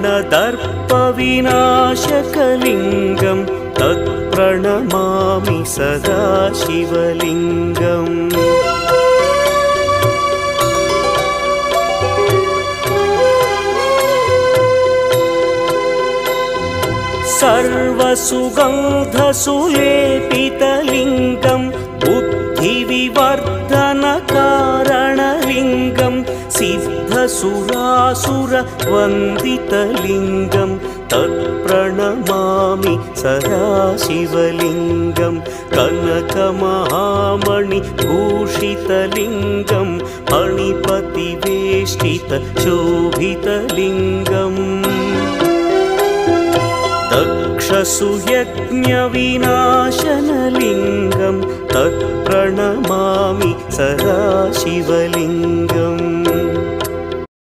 तत्प्रणदर्पविनाशकलिङ्गं तत्प्रणमामि सदा शिवलिङ्गम्। सर्वसुगन्धसुलेपितलिङ्गं बुद्धिविवर्धनकारणलिङ्गं सिद्धसुरासुरवन्दितलिङ्गं तत्प्रणमामि सदा शिवलिङ्गं। कनकमहामणिभूषितलिङ्गं मणिपतिवेष्टितशोभितलिङ्गम्। दक्षसुयज्ञविनाशनलिङ्गं तत्प्रणमामि सदा शिवलिङ्गम्।